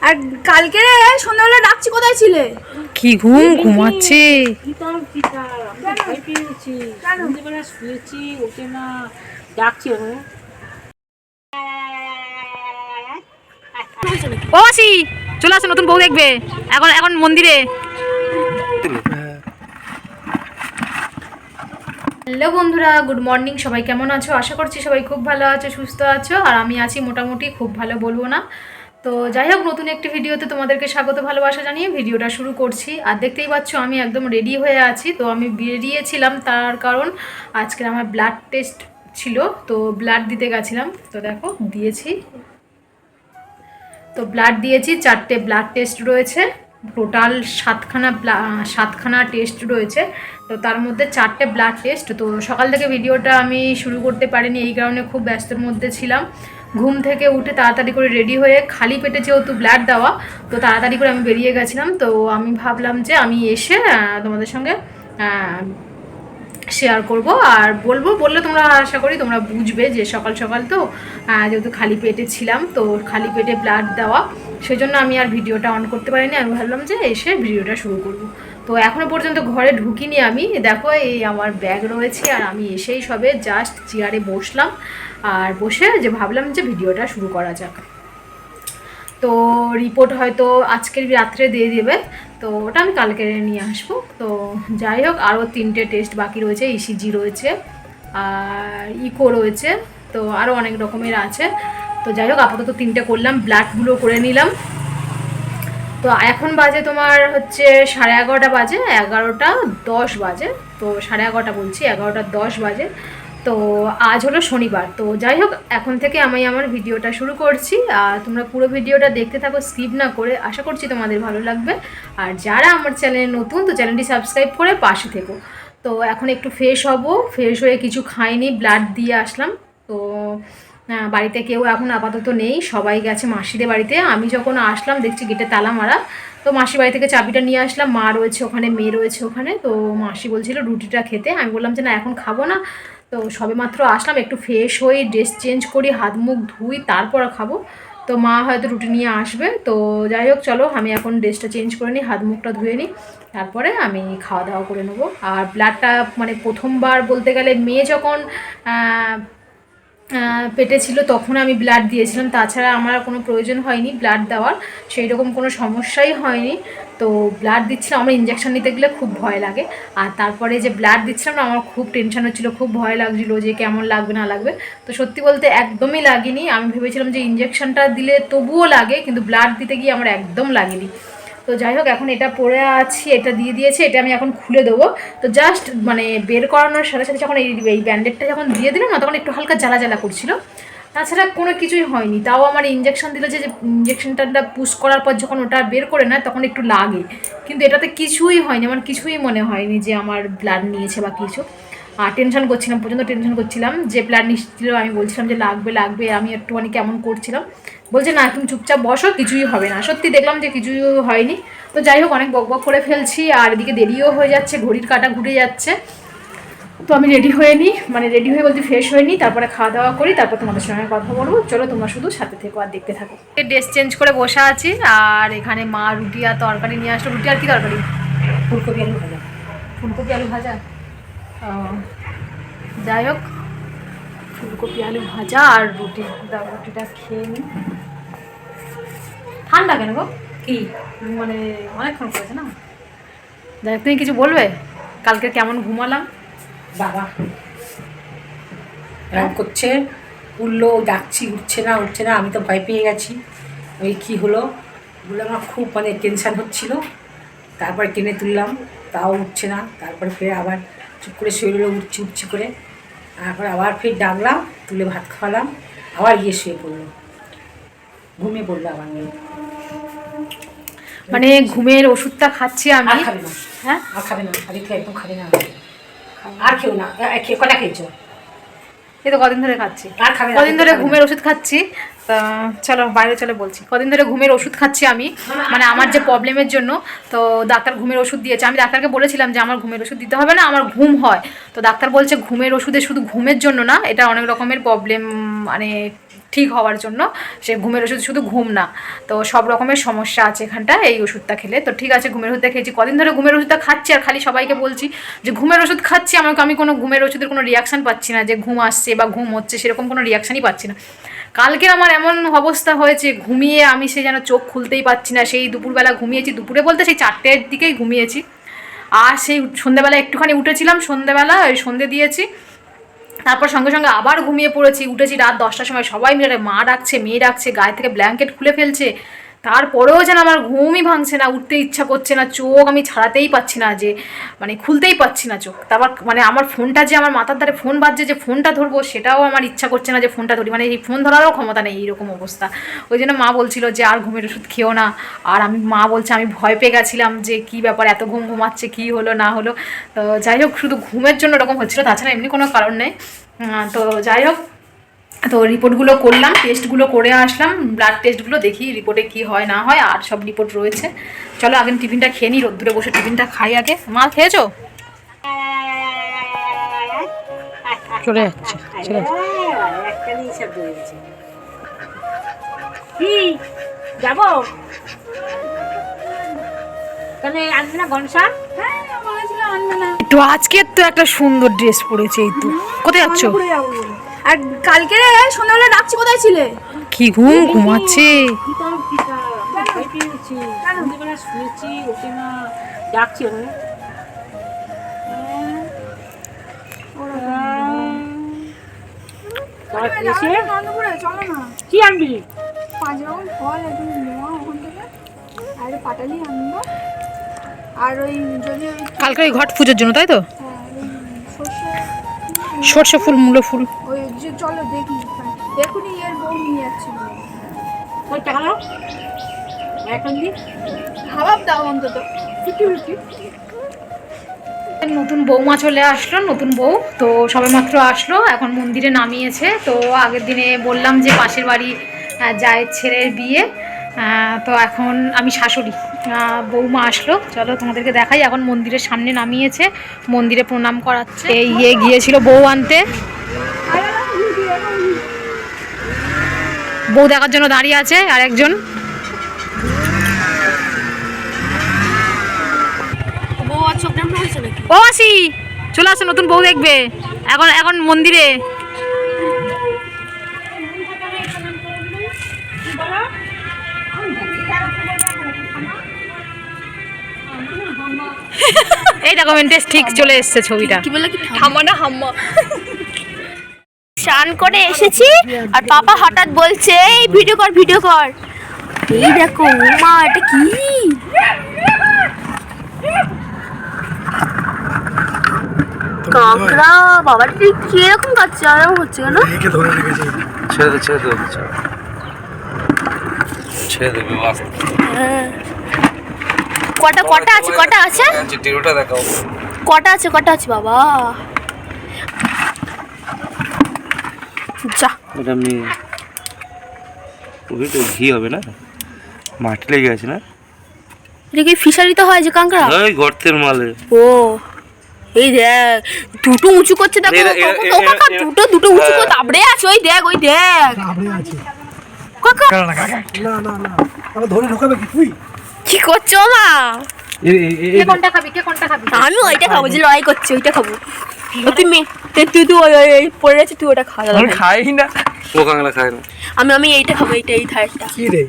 আর কালকে সন্ধ্যাবেলা ডাকছি, কোথায় ছিলে? কি ঘুমাচ্ছে। শুয়েছি, ওকে না ডাকছি। ও মাসি চলে আসো, নতুন বউ দেখবে এখন এখন মন্দিরে। হ্যালো বন্ধুরা, গুড মর্নিং। সবাই কেমন আছো? আশা করছি সবাই খুব ভালো আছো, সুস্থ আছো। আর আমি আছি মোটামুটি, খুব ভালো বলবো না। তো যাই হোক, নতুন একটি ভিডিওতে তোমাদেরকে স্বাগত ভালোবাসা জানিয়ে ভিডিওটা শুরু করছি। আর দেখতেই পাচ্ছ আমি একদম রেডি হয়ে আছি। তো আমি বেরিয়েছিলাম তার কারণ আজকে আমার ব্লাড টেস্ট ছিল, তো ব্লাড দিতে গেছিলাম। তো দেখো দিয়েছি, তো ব্লাড দিয়েছি। 4টে ব্লাড টেস্ট রয়েছে, টোটাল 7খানা টেস্ট রয়েছে। তো তার মধ্যে 4টে ব্লাড টেস্ট। তো সকাল থেকে ভিডিওটা আমি শুরু করতে পারিনি, এই কারণে খুব ব্যস্তর মধ্যে ছিলাম। ঘুম থেকে উঠে তাড়াতাড়ি করে রেডি হয়ে খালি পেটে যেহেতু ব্লাড দেওয়া, তো তাড়াতাড়ি করে আমি বেরিয়ে গেছিলাম। তো আমি ভাবলাম যে আমি এসে তোমাদের সঙ্গে শেয়ার করব আর বললে তোমরা আশা করি তোমরা বুঝবে যে সকাল সকাল তো যেহেতু খালি পেটে ছিলাম, তো খালি পেটে ব্লাড দেওয়া, সেই জন্য আমি আর ভিডিওটা অন করতে পারিনি। আমি ভাবলাম যে এসে ভিডিওটা শুরু করব। তো এখনও পর্যন্ত ঘরে ঢুকিনি আমি। দেখো এই আমার ব্যাগ রয়েছে, আর আমি এসেই সবে জাস্ট চেয়ারে বসলাম, আর বসে যে ভাবলাম যে ভিডিওটা শুরু করা যাক। তো রিপোর্ট হয়তো আজকের রাত্রে দিয়ে দেবে, তো ওটা আমি কালকে নিয়ে আসবো। তো যাই হোক, আরও 3টে টেস্ট বাকি রয়েছে, ইসিজি রয়েছে আর ইকো রয়েছে, তো আরও অনেক রকমের আছে। তো যাই হোক, আপাতত 3টে করলাম, ব্লাডগুলো করে নিলাম। তো এখন বাজে তোমার হচ্ছে 11:30 বাজে, 11:10 বাজে। তো 11:30 বলছি, 11:10 বাজে। তো আজ হলো শনিবার। তো যাই হোক, এখন থেকে আমি আমার ভিডিওটা শুরু করছি। আর তোমরা পুরো ভিডিওটা দেখতে থাকো, স্কিপ না করে। আশা করছি তোমাদের ভালো লাগবে। আর যারা আমার চ্যানেলে নতুন, তো চ্যানেলটি সাবস্ক্রাইব করে পাশে থেকো। তো এখন একটু ফ্রেশ হব, ফ্রেশ হয়ে কিছু খাইনি, ব্লাড দিয়ে আসলাম। তো বাড়িতে কেউ এখন আপাতত নেই, সবাই গেছে মাসিদের বাড়িতে। আমি যখন আসলাম দেখছি গেটে তালা মারা। তো মাসির বাড়ি থেকে চাবিটা নিয়ে আসলাম, মা রয়েছে ওখানে, মেয়ে রয়েছে ওখানে। তো মাসি বলছিল রুটিটা খেতে, আমি বললাম যে না এখন খাবো না। তো সবে মাত্র আসলাম, একটু ফ্রেশ হই, ড্রেস চেঞ্জ করি, হাত মুখ ধুই, তারপর খাবো। তো মা হয়তো রুটি নিয়ে আসবে। তো যাই হোক চলো, আমি এখন ড্রেসটা চেঞ্জ করে নিই, হাত মুখটা ধুয়ে নিই, তারপরে আমি খাওয়া দাওয়া করে নেবো। আর ব্লাডটা মানে প্রথমবার বলতে গেলে মেয়ে যখন পেটে ছিল তখন আমি ব্লাড দিয়েছিলাম, তাছাড়া আমার কোনো প্রয়োজন হয়নি ব্লাড দেওয়ার, সেই রকম কোনো সমস্যাই হয়নি। তো ব্লাড দিচ্ছিলাম, আমার ইঞ্জেকশন নিতে গেলে খুব ভয় লাগে। আর তারপরে যে ব্লাড দিচ্ছিলাম না, আমার খুব টেনশন হচ্ছিলো, খুব ভয় লাগছিলো যে কেমন লাগবে না লাগবে। তো সত্যি বলতে একদমই লাগেনি। আমি ভেবেছিলাম যে ইঞ্জেকশনটা দিলে তবুও লাগে, কিন্তু ব্লাড দিতে গিয়ে আমার একদম লাগেনি। তো যাই হোক, এখন এটা পরে আছি, এটা দিয়ে দিয়েছে, এটা আমি এখন খুলে দেবো। তো জাস্ট মানে বের করানোর সাথে সাথে যখন এই ব্যান্ডেডটা যখন দিয়ে দিলাম না, তখন একটু হালকা জ্বালা জ্বালা করছিল, তাছাড়া কোনো কিছুই হয়নি। তাও আমার ইঞ্জেকশন দিল, যে ইঞ্জেকশনটা পুশ করার পর যখন ওটা বের করে না, তখন একটু লাগে, কিন্তু এটাতে কিছুই হয়নি, আমার কিছুই মনে হয়নি যে আমার ব্লাড নিয়েছে বা কিছু। আর টেনশন করছিলাম, পর্যন্ত টেনশন করছিলাম যে ব্লাড নিচ্ছিল, আমি বলছিলাম যে লাগবে লাগবে, আমি একটুখানি কেমন করছিলাম। বলছে না তুমি চুপচাপ বসো, কিছুই হবে না। সত্যি দেখলাম যে কিছুই হয়নি। তো যাই হোক, অনেক বকবক করে ফেলছি, আর এদিকে দেরিও হয়ে যাচ্ছে, ঘড়ির কাঁটা ঘুরে যাচ্ছে। তো আমি রেডি হয়ে নিই, মানে রেডি হয়ে বলতে ফ্রেশ হয়ে নিই, তারপরে খাওয়া দাওয়া করি, তারপর তোমাদের সঙ্গে কথা বলবো। চলো তোমরা শুধু সাথে থেকো আর দেখতে থাকো। ড্রেস চেঞ্জ করে বসে আছি, আর এখানে মা রুটি আর তরকারি নিয়ে আসলো। রুটি আর কি তরকারি? ফুলকপি আলু ভাজা। ফুলকপি আলু ভাজা। যাই হোক, ফুলকপি আলু ভাজা আর রুটি। রুটিটা খেয়ে নিই। ঠান্ডা কেন গো? কি মানে অনেকক্ষণ করেছে না। যাই হোক, তুমি কিছু বলবে কালকে কেমন ঘুমালাম? বাবা এরকম করছে, উঠলো, ডাকছি উঠছে না উঠছে না, আমি তো ভয় পেয়ে গেছি। ওই কী হলো বলে আমার খুব মানে টেনশান হচ্ছিলো। তারপর টেনে তুললাম, তাও উঠছে না। তারপরে ফের আবার চুপ করে শুয়ে রইলো, উঠছি উঠছি করে। তারপরে আবার ফের ডাকলাম, তুলে ভাত খাওয়ালাম, আবার শুয়ে পড়লো, ঘুমিয়ে পড়লো আবার মেয়ে। মানে ঘুমের ওষুধটা খাচ্ছি আমি। আর খাবে না? হ্যাঁ, আর খাবে না, আজকে একদম খাবে না, আর খেও না। কটা খেয়েছো? এই তো কদিন ধরে খাচ্ছি, আর খাবে না, কদিন ধরে ঘুমের ওষুধ খাচ্ছি। তা চলো বাইরে চলে বলছি, কদিন ধরে ঘুমের ওষুধ খাচ্ছি আমি, মানে আমার যে প্রবলেমের জন্য। তো ডাক্তার ঘুমের ওষুধ দিয়েছে, আমি ডাক্তারকে বলেছিলাম যে আমার ঘুমের ওষুধ দিতে হবে না, আমার ঘুম হয়। তো ডাক্তার বলছে ঘুমের ওষুধে শুধু ঘুমের জন্য না, এটা অনেক রকমের প্রবলেম মানে ঠিক হওয়ার জন্য। সে ঘুমের ওষুধ, শুধু ঘুম না, তো সব রকমের সমস্যা আছে এখানটা এই ওষুধটা খেলে। তো ঠিক আছে, ঘুমের ওষুধটা খেয়েছি, কদিন ধরে ঘুমের ওষুধটা খাচ্ছি, আর খালি সবাইকে বলছি যে ঘুমের ওষুধ খাচ্ছি, আমি কোনো ঘুমের ওষুধের কোনো রিয়াকশান পাচ্ছি না, যে ঘুম আসছে বা ঘুম হচ্ছে সেরকম কোনো রিয়াকশানই পাচ্ছি না। কালকে আমার এমন অবস্থা হয়েছে, ঘুমিয়ে আমি সে যেন চোখ খুলতেই পারছি না। সেই দুপুরবেলা ঘুমিয়েছি, দুপুরে বলতে সেই 4টের দিকেই ঘুমিয়েছি, আর সেই সন্ধ্যেবেলা একটুখানি উঠেছিলাম, সন্ধ্যেবেলা ওই সন্ধ্যে দিয়েছি, তারপর সঙ্গে সঙ্গে আবার ঘুমিয়ে পড়েছি। উঠেছি রাত 10টার সময়, সবাই মিলে মা ডাকছে, মেয়ে ডাকছে, গায়ে থেকে ব্ল্যাঙ্কেট খুলে ফেলছে, তারপরেও যেন আমার ঘুমই ভাঙছে না, উঠতে ইচ্ছা করছে না, চোখ আমি ছাড়াতেই পাচ্ছি না, যে মানে খুলতেই পাচ্ছি না চোখ। তারপর মানে আমার ফোনটা, যে আমার মাথার ধারে ফোন বাজছে, যে ফোনটা ধরবো সেটাও আমার ইচ্ছা করছে না যে ফোনটা ধরি, মানে এই ফোন ধরারও ক্ষমতা নেই, এইরকম অবস্থা। ওই জন্য মা বলছিল যে আর ঘুমের ওষুধ খেও না, আর মা বলছে আমি ভয় পেয়ে গেছিলাম যে কী ব্যাপার, এত ঘুম ঘুমাচ্ছে, কী হলো না হলো। তো যাই হোক, শুধু ঘুমের জন্য এরকম হচ্ছিলো, তাছাড়া এমনি কোনো কারণ নেই। তো যাই হোক, তো রিপোর্টগুলো করলাম, টেস্টগুলো করে আসলাম, ব্লাড টেস্টগুলো দেখি রিপোর্টে কি হয় না হয়, আর সব রিপোর্ট রয়েছে। চলো আগে টিফিনটা খেয়ে নিই, রোদ্দুরে বসে টিফিনটা খাই আগে। মা খেয়েছো? চলে যাচ্ছে, কি যাবো কেন আনবে না গনসান? তো আজকে তো একটা সুন্দর ড্রেস পরেছে, এই তো। কোথায় যাচ্ছ? আর কালকে সন্ধ্যাবেলা ডাকছি, কোথায় ছিলে? কি ঘুম ঘুমাচ্ছে। শুনেছি ওকে না ডাকছি, কি আনবি? 5 রকম ফল একদম নেওয়া ওখান থেকে, আর পাটালি আনবো, আর ওই যদি ওই কালকে ওই ঘট পুজোর জন্য, তাই তো? সর্ষে সর্ষে ফুল, মূলো ফুল। ওই যে চলো দেখি, দেখুনি এর বউ নিয়ে যাচ্ছিল। ওই টাকা দাও এখন দি, ভাবাব দাও অন্তত। নতুন বৌমা চলে আসলো, নতুন বউ তো সবে মাত্র আসলো, এখন মন্দিরে নামিয়েছে। তো আগের দিনে বললাম যে পাশের বাড়ি জায়ের ছেলের বিয়ে, তো এখন আমি শাশুড়ি, বৌমা আসলো। চলো তোমাদেরকে দেখাই, এখন মন্দিরের সামনে নামিয়েছে, মন্দিরে প্রণাম করাচ্ছে। এই গিয়েছিল বউ আনতে, বউ দেখার জন্য দাঁড়িয়ে আছে আর একজন। ও আসি, চলে আসো, নতুন বউ দেখবে এখন মন্দিরে। এই দেখো মেন্টেস ঠিক চলে এসছে ছবিটা। কি বলে, কি ঠাম্মা না হাম্মা। স্নান করে এসেছি, আর পাপা হঠাৎ বলছে এই ভিডিও কর ভিডিও কর। এই দেখো মা, এটা কি? কাঁকড়া বাবা, ঠিক কিরকম কাচ্ছে, আরাম হচ্ছে কেন? ছেড়ে দে কটা আছে দেখাও। কটা আছে বাবা, যা। এটা আমি ওই তো ঘি হবে না, মাটি লেগে আছে না, এটা কি ফিশারিতে হয় যে কাঁকড়া? ওই গর্তের মালে। ও এই দেখ, দুটো উঁচু করছে, দেখো কাকা, দুটো উঁচু করে তাবড়ে আছে, ওই দেখ কাকা। আমি ধরে ঢোকাবে কি তুই? কি করছো মা? কে কোনটা খাবি? আমি ওইটা খাবো, যে লড়াই করছি ওইটা খাবো। তুমি ওই পড়ে আছে, তুই ওটা খা। আমি খাই না, ও কাঁকড়া খায় না। আমি এইটা খাবো, এই থাইটা। কি রে,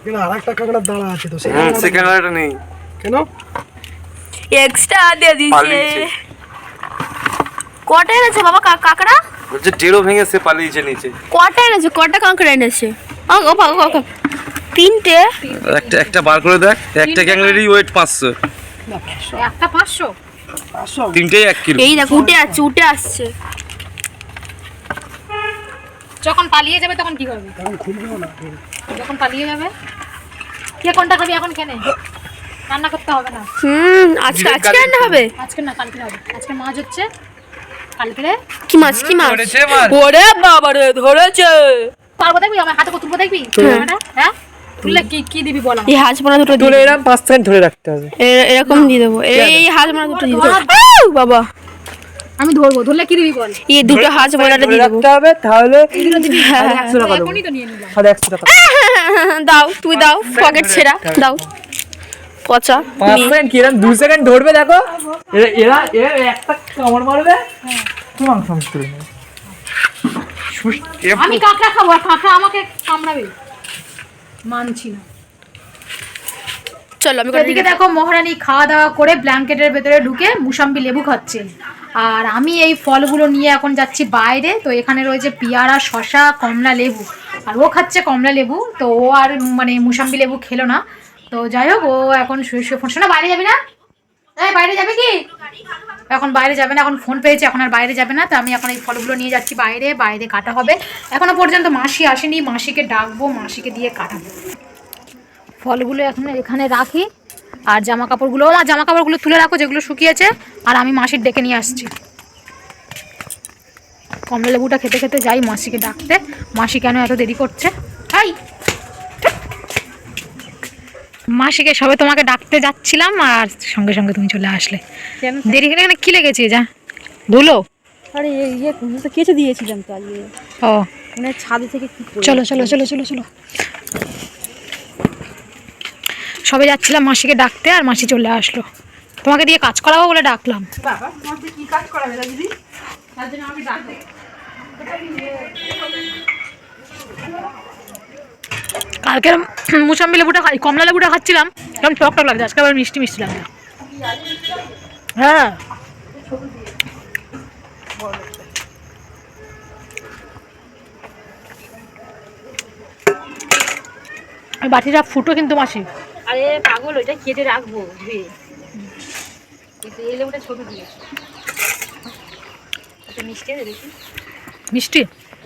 কেন আরেকটা কাঁকড়ার দাঁড়া আছে তো, সে কাঁকড়াটা নেই কেন? এক্সট্রা দিয়ে দিয়েছে। পালিয়েছে। কটা এনেছে বাবা কাঁকড়া? বলছে ডেড়ো ভেঙে সে পালিয়েছে নিচে। কটা এনেছে, কটা কাঁকড়া এনেছে? তিনটে। একটা বার করে দেখ, একটা ক্যাংড়ারই ওয়েট 500, একটা 500, তিনটেই 1 কিলো। এই দেখো উঠে আসছে। যখন পালিয়ে যাবে তখন কি করবে? তখন খুলবেও না। যখন পালিয়ে যাবে, কে কোনটা খাবি এখন কেনে? রান্না করতে হবে না। আজকে রান্না হবে? আজকে না, কালকে হবে। আজকে মাছ হচ্ছে, কালকে কি মাছ? ধরেছে মাছ। ওরে বাবা রে, ধরেছে। পারবো দেখবি, আমার হাতে তুলবো দেখবি? হ্যাঁ, তুললে কি দিবি বল? এই হাঁস মারা দুটো দিয়ে এরকম 5 সেকেন্ড ধরে রাখতে হবে, এরকম দিয়ে দেবো। এই হাঁস মারা দুটো দিয়ে দেবো বাবা। আমি ধরবো, ধরলে কি দিবি বল? এই দুটো হাঁস বোনাটা দিয়ে দেবো। রাখতে হবে তাহলে হ্যাঁ, 100 টাকা দেবো। এখনই তো নিয়ে নিলাম। সাড়ে 100 টাকা দাও, তুই দাও, পকেট ছেঁড়া দাও। পচা 5 সেকেন্ড কি এরকম 2 সেকেন্ড ধরবে দেখো, এরা এরা একটা কামড় মারবে, তোমার সমস্ত আমি কাঁকড়া খাবো, আর কাঁকড়া আমাকে কামড়াবে, মানছি না। চলো আমি এদিকে দেখো মহারানী খাওয়া দাওয়া করে ব্ল্যাঙ্কেটের ভেতরে ঢুকে মুসাম্বি লেবু খাচ্ছে, আর আমি এই ফলগুলো নিয়ে এখন যাচ্ছি বাইরে। তো এখানে রয়েছে পেয়ারা, শশা, কমলা লেবু, আর ও খাচ্ছে কমলা লেবু। তো ও আর মানে মুসাম্বি লেবু খেলো না। তো যাই হোক, ও এখন শুয়ে শুয়ে ফোন, শোনা বাইরে যাবি না? এই বাইরে যাবে কি? এখন বাইরে যাবে না, এখন ফোন পেয়েছে, এখন আর বাইরে যাবে না। তো আমি এখন এই ফলগুলো নিয়ে যাচ্ছি বাইরে, বাইরে কাটা হবে। এখনো পর্যন্ত মাসি আসেনি, মাসিকে ডাকবো, মাসিকে দিয়ে কাটাবো। ফলগুলো এখন এখানে রাখি, আর জামা কাপড়গুলো তুলে রাখো যেগুলো শুকিয়েছে, আর আমি মাসির ডেকে নিয়ে আসছি। কমলা লেবুটা খেতে খেতে যাই মাসিকে ডাকতে। মাসি কেন এত দেরি করছে? হাই মাসিকে সবে তোমাকে ডাকতে যাচ্ছিলাম, আর সঙ্গে সঙ্গে তুমি চলে আসলে। দেরি করে এখানে কি লেগেছে? যা ধুলো। আরে ইয়ে তো কেচে দিয়েছিলাম তো আজকে, ও মানে ছাদে থেকে কি চলো চলো চলো চলো চলো। সবে যাচ্ছিলাম মাসিকে ডাকতে, আর মাসি চলে আসলো। তোমাকে দিয়ে কাজ করাবো বলে ডাকলাম। কি কাজ করাবে দিদি? তার জন্য আমি ডাকবো। কালকে মুসাম্বি লেবুটা কমলা লেবুটা খাচ্ছিলাম, কেমন টক টক লাগছে, আজকে আবার মিষ্টি মিষ্টি লাগছে। হ্যাঁ বাটিটা ফুটো কিন্তু মাসি। আরে পাগল, ওইটা কেটে রাখবো ধুয়ে, কিন্তু এই লেবুটা ছোট দিয়েছি। আচ্ছা মিষ্টি আছে দেখি, মিষ্টি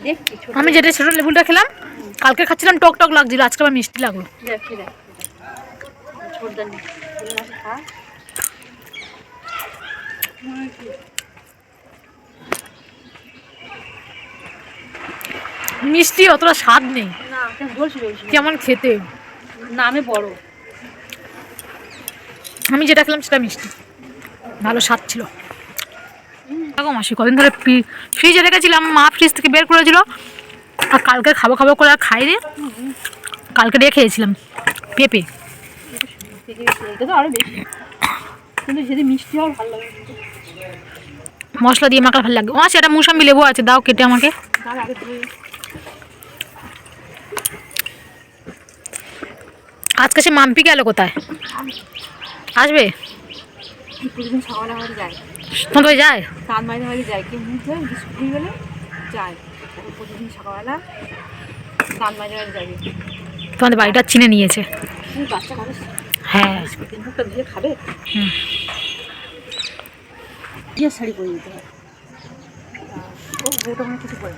দেখছি ছোট। আমি যেটা ছোট লেবুটা খেলাম কালকে খাচ্ছিলাম টক টক লাগছিল, আজকে আবার মিষ্টি লাগলো। দেখ ছোট দান খা। মিষ্টি অতটা স্বাদ নেই, না কেন বলছিল কেমন খেতে। না আমি বড়, আমি যেটা খেলাম সেটা মিষ্টি, ভালো স্বাদ ছিল। দেখো মাসি কদিন ধরে ফ্রিজে রেখেছিলাম, মা ফ্রিজ থেকে বের করেছিল, আর কালকে খাবো খাবো করে আর খাইনি। কালকে দিয়ে খেয়েছিলাম পেঁপে। এটা তো আরো বেশি, কিন্তু যদি মিষ্টি হয় ভালো লাগে। মশলা দিয়ে মাখা ভালো লাগবে। মাসি একটা মুসাম্বি লেবু আছে, দাও কেটে আমাকে। তার আগে তুমি আজকে সে মাম্পি গেল কোথায়? আসবে? প্রতিদিন সকালে হয়তো যায়, তোমাদের যায়? কান মাইনে হয়তো যায়, কি মুখ ধরে স্কুল গেলে যায়, প্রতিদিন সকালবেলা কান মাইনে হয়তো যাবে। তোমাদের বাড়িটা চিনে নিয়েছে। তুমি বাচ্চা খাবে, হ্যাঁ মুখটা ধুয়ে খাবে। হুম। বিয়ে শাড়ি পরে দিতে হয়, ও বউটা মানে কিছু করে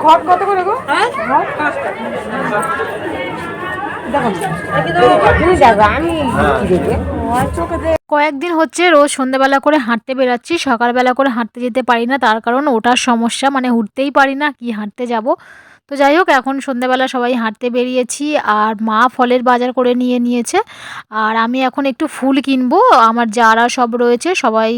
ঘট কত করে গো? কয়েকদিন হচ্ছে রোজ সন্ধ্যাবেলা করে হাঁটতে বেরাচ্ছি, সকালবেলা করে হাঁটতে যেতে পারি না, তার কারণ ওটার সমস্যা, মানে উঠতেই পারি না, কি হাঁটতে যাব। তো যাই হোক, এখন সন্ধ্যাবেলা সবাই হাঁটতে বেরিয়েছি, আর মা ফলের বাজার করে নিয়ে নিয়েছে, আর আমি এখন একটু ফুল কিনবো। আমার যারা সব রয়েছে সবাই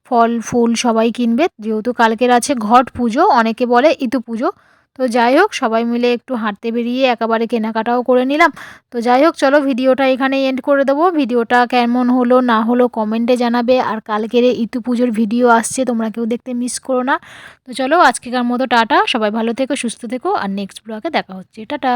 ফল ফুল সবাই কিনবে, যেহেতু কালকের আছে ঘট পুজো, অনেকে বলে ইতু পুজো। তো যাই হোক, সবাই মিলে একটু হাঁটতে বেরিয়ে একেবারে কেনাকাটাও করে নিলাম। তো যাই হোক, চলো ভিডিওটা এখানে এন্ড করে দেবো। ভিডিওটা কেমন হলো না হলো কমেন্টে জানাবে, আর কালকের ইতু পুজোর ভিডিও আসছে, তোমরা কেউ দেখতে মিস করো না। তো চলো আজকেকার মতো টাটা, সবাই ভালো থেকো, সুস্থ থেকো, আর নেক্সট ব্লগে দেখা হচ্ছে, টাটা।